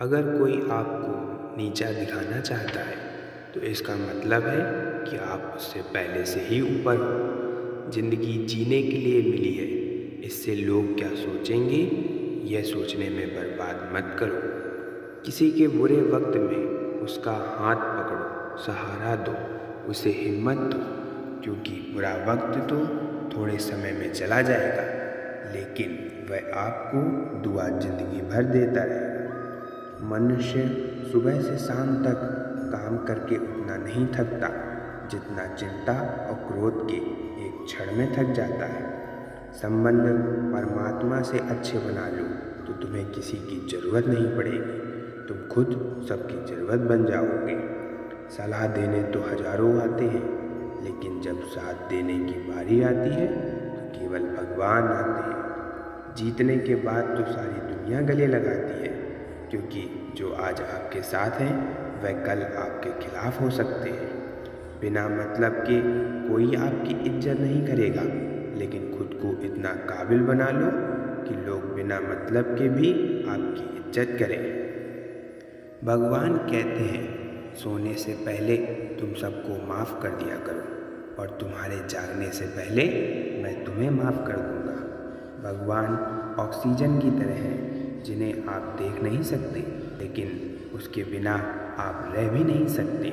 अगर कोई आपको नीचा दिखाना चाहता है तो इसका मतलब है कि आप उससे पहले से ही ऊपर हो। जिंदगी जीने के लिए मिली है, इससे लोग क्या सोचेंगे यह सोचने में बर्बाद मत करो। किसी के बुरे वक्त में उसका हाथ पकड़ो, सहारा दो, उसे हिम्मत दो, क्योंकि बुरा वक्त तो थोड़े समय में चला जाएगा, लेकिन वह आपको दुआ जिंदगी भर देता रहेगा। मनुष्य सुबह से शाम तक काम करके उतना नहीं थकता जितना चिंता और क्रोध के एक क्षण में थक जाता है। संबंध परमात्मा से अच्छे बना लो तो तुम्हें किसी की ज़रूरत नहीं पड़ेगी, तुम खुद सबकी ज़रूरत बन जाओगे। सलाह देने तो हजारों आते हैं, लेकिन जब साथ देने की बारी आती है तो केवल भगवान आते हैं। जीतने के बाद तो सारी दुनिया गले लगाती है, क्योंकि जो आज आपके साथ हैं वह कल आपके खिलाफ हो सकते हैं। बिना मतलब के कोई आपकी इज्जत नहीं करेगा, लेकिन खुद को इतना काबिल बना लो कि लोग बिना मतलब के भी आपकी इज्जत करें। भगवान कहते हैं, सोने से पहले तुम सबको माफ़ कर दिया करो, और तुम्हारे जागने से पहले मैं तुम्हें माफ़ कर दूंगा। भगवान ऑक्सीजन की तरह हैं, जिन्हें आप देख नहीं सकते, लेकिन उसके बिना आप रह भी नहीं सकते।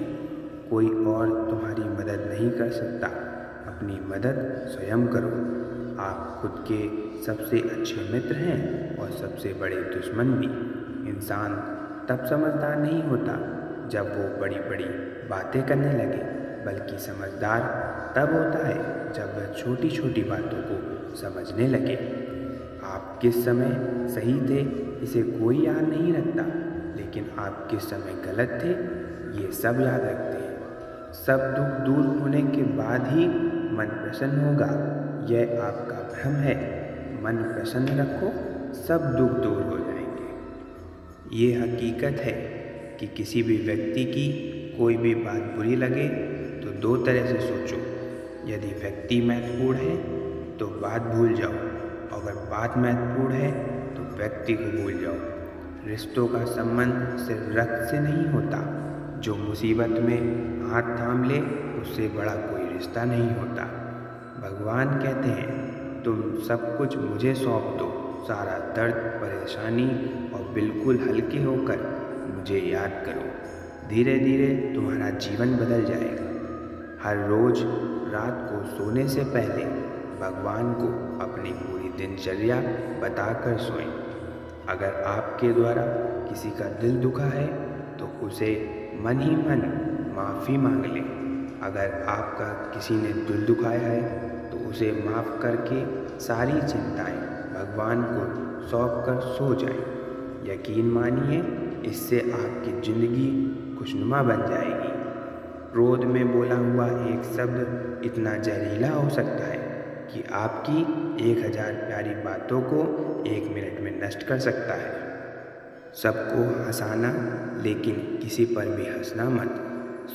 कोई और तुम्हारी मदद नहीं कर सकता, अपनी मदद स्वयं करो। आप खुद के सबसे अच्छे मित्र हैं और सबसे बड़े दुश्मन भी। इंसान तब समझदार नहीं होता जब वो बड़ी बड़ी बातें करने लगे, बल्कि समझदार तब होता है जब वह छोटी छोटी बातों को समझने लगे। आप किस समय सही थे इसे कोई याद नहीं रखता, लेकिन आप किस समय गलत थे ये सब याद रखते हैं। सब दुख दूर होने के बाद ही मन प्रसन्न होगा, यह आपका भ्रम है। मन प्रसन्न रखो, सब दुख दूर हो जाएंगे। ये हकीकत है कि किसी भी व्यक्ति की कोई भी बात बुरी लगे तो दो तरह से सोचो। यदि व्यक्ति महत्वपूर्ण है तो बात भूल जाओ, अगर बात महत्वपूर्ण है तो व्यक्ति को भूल जाओ। रिश्तों का संबंध सिर्फ रक्त से नहीं होता, जो मुसीबत में हाथ थाम ले उससे बड़ा कोई रिश्ता नहीं होता। भगवान कहते हैं, तुम सब कुछ मुझे सौंप दो, सारा दर्द परेशानी, और बिल्कुल हल्के होकर मुझे याद करो। धीरे धीरे तुम्हारा जीवन बदल जाएगा। हर रोज़ रात को सोने से पहले भगवान को अपनी पूरी दिनचर्या बताकर सोएं। अगर आपके द्वारा किसी का दिल दुखा है तो उसे मन ही मन माफ़ी मांग लें। अगर आपका किसी ने दिल दुखाया है तो उसे माफ़ करके सारी चिंताएं भगवान को सौंप कर सो जाएं। यकीन मानिए, इससे आपकी ज़िंदगी खुशनुमा बन जाएगी। क्रोध में बोला हुआ एक शब्द इतना जहरीला हो सकता है कि आपकी 1000 प्यारी बातों को 1 मिनट में नष्ट कर सकता है। सबको हंसाना, लेकिन किसी पर भी हंसना मत।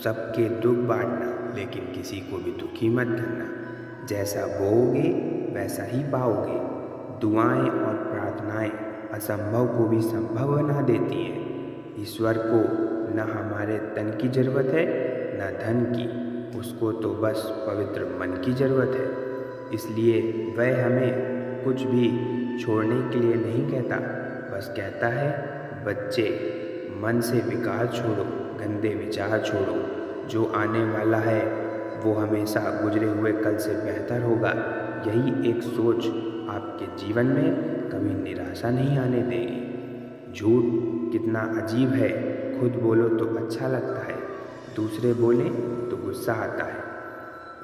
सबके दुख बांटना, लेकिन किसी को भी दुखी मत करना। जैसा बोओगे वैसा ही पाओगे। दुआएं और प्रार्थनाएं असंभव को भी संभव बना देती हैं। ईश्वर को न हमारे तन की ज़रूरत है न धन की, उसको तो बस पवित्र मन की ज़रूरत है। इसलिए वह हमें कुछ भी छोड़ने के लिए नहीं कहता, बस कहता है, बच्चे मन से विकार छोड़ो, गंदे विचार छोड़ो। जो आने वाला है वो हमेशा गुजरे हुए कल से बेहतर होगा। यही एक सोच आपके जीवन में कभी निराशा नहीं आने देगी। झूठ कितना अजीब है, खुद बोलो तो अच्छा लगता है, दूसरे बोले तो गुस्सा आता है।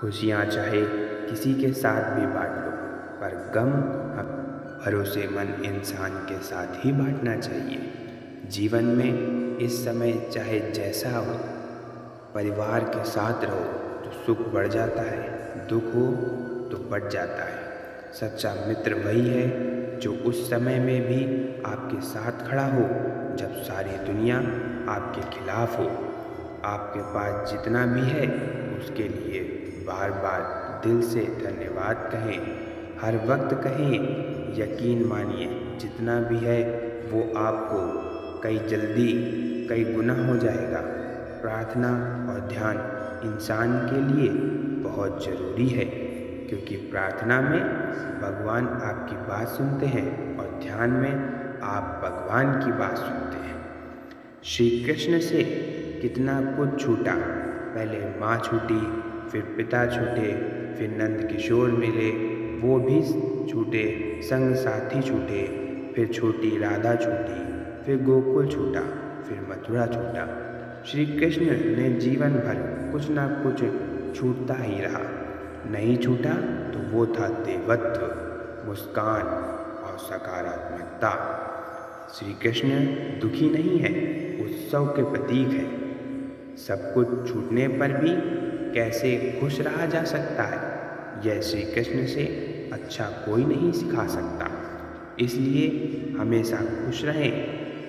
खुशियाँ चाहे किसी के साथ भी बांट लो, पर गम भरोसेमंद इंसान के साथ ही बांटना चाहिए। जीवन में इस समय चाहे जैसा हो, परिवार के साथ रहो तो सुख बढ़ जाता है, दुख हो तो बढ़ जाता है। सच्चा मित्र वही है जो उस समय में भी आपके साथ खड़ा हो जब सारी दुनिया आपके खिलाफ हो। आपके पास जितना भी है उसके लिए बार बार दिल से धन्यवाद कहें, हर वक्त कहें। यकीन मानिए, जितना भी है वो आपको कई जल्दी कई गुना हो जाएगा। प्रार्थना और ध्यान इंसान के लिए बहुत ज़रूरी है, क्योंकि प्रार्थना में भगवान आपकी बात सुनते हैं और ध्यान में आप भगवान की बात सुनते हैं। श्री कृष्ण से कितना कुछ छूटा। पहले माँ छूटी, फिर पिता छूटे, फिर नंद किशोर मिले, वो भी छूटे, संग साथी छूटे, फिर छोटी राधा छूटी, फिर गोकुल छूटा, फिर मथुरा छूटा। श्री कृष्ण ने जीवन भर कुछ ना कुछ छूटता ही रहा। नहीं छूटा तो वो था देवत्व, मुस्कान और सकारात्मकता। श्री कृष्ण दुखी नहीं है, उत्सव के प्रतीक है। सब कुछ छूटने पर भी कैसे खुश रहा जा सकता है, यह श्री कृष्ण से अच्छा कोई नहीं सिखा सकता। इसलिए हमेशा खुश रहें,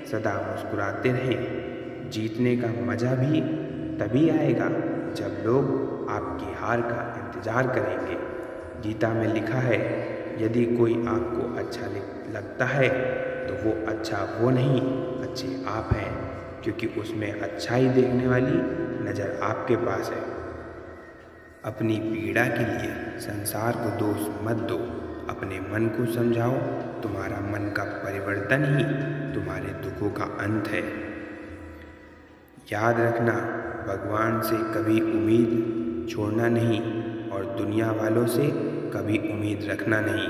सदा मुस्कुराते रहें। जीतने का मज़ा भी तभी आएगा जब लोग आपकी हार का इंतज़ार करेंगे। गीता में लिखा है, यदि कोई आपको अच्छा लगता है तो वो अच्छा वो नहीं, अच्छे आप हैं, क्योंकि उसमें अच्छाई देखने वाली नज़र आपके पास है। अपनी पीड़ा के लिए संसार को दोष मत दो, अपने मन को समझाओ। तुम्हारा मन का परिवर्तन ही तुम्हारे दुखों का अंत है। याद रखना, भगवान से कभी उम्मीद छोड़ना नहीं और दुनिया वालों से कभी उम्मीद रखना नहीं।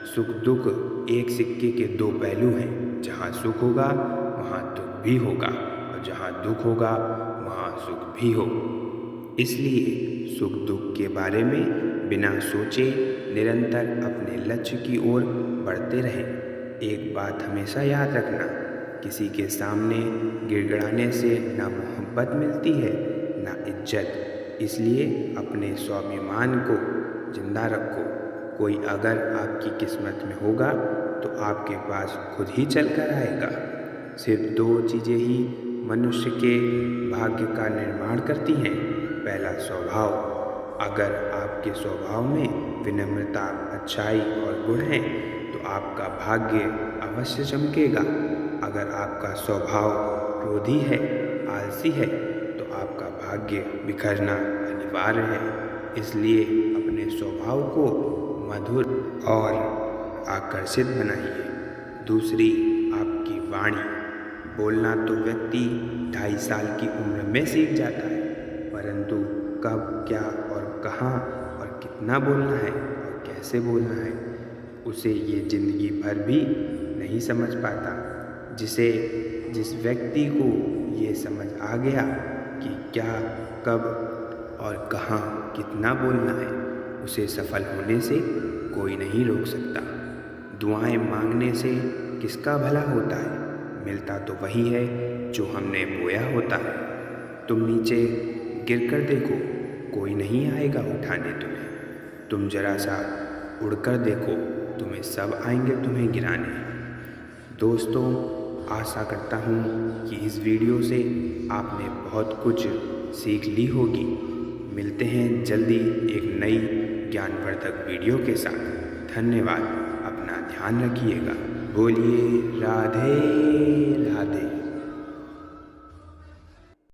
सुख दुख एक सिक्के के दो पहलू हैं। जहाँ सुख होगा वहाँ दुख भी होगा, और जहाँ दुख होगा वहाँ सुख भी हो। इसलिए सुख दुख के बारे में बिना सोचे निरंतर अपने लक्ष्य की ओर बढ़ते रहें। एक बात हमेशा याद रखना, किसी के सामने गिड़गिड़ाने से ना मोहब्बत मिलती है ना इज्जत। इसलिए अपने स्वाभिमान को जिंदा रखो। कोई अगर आपकी किस्मत में होगा तो आपके पास खुद ही चल कर आएगा। सिर्फ दो चीज़ें ही मनुष्य के भाग्य का निर्माण करती हैं। पहला, स्वभाव। अगर आपके स्वभाव में विनम्रता, अच्छाई और गुण हैं तो आपका भाग्य अवश्य चमकेगा। अगर आपका स्वभाव क्रोधी है, आलसी है, तो आपका भाग्य बिखरना अनिवार्य है। इसलिए अपने स्वभाव को मधुर और आकर्षित बनाइए। दूसरी, आपकी वाणी। बोलना तो व्यक्ति 2.5 साल की उम्र में सीख जाता है, परंतु कब, क्या और कहाँ और कितना बोलना है और कैसे बोलना है, उसे ये ज़िंदगी भर भी नहीं समझ पाता। जिस व्यक्ति को ये समझ आ गया कि क्या, कब और कहाँ कितना बोलना है, उसे सफल होने से कोई नहीं रोक सकता। दुआएं मांगने से किसका भला होता है? मिलता तो वही है जो हमने बोया होता है। तुम नीचे गिर कर देखो, कोई नहीं आएगा उठाने तुम्हें। तुम जरा सा उड़कर देखो, तुम्हें सब आएंगे तुम्हें गिराने। दोस्तों, आशा करता हूँ कि इस वीडियो से आपने बहुत कुछ सीख ली होगी। मिलते हैं जल्दी एक नई ज्ञानवर्धक वीडियो के साथ। धन्यवाद। अपना ध्यान रखिएगा। बोलिए राधे राधे।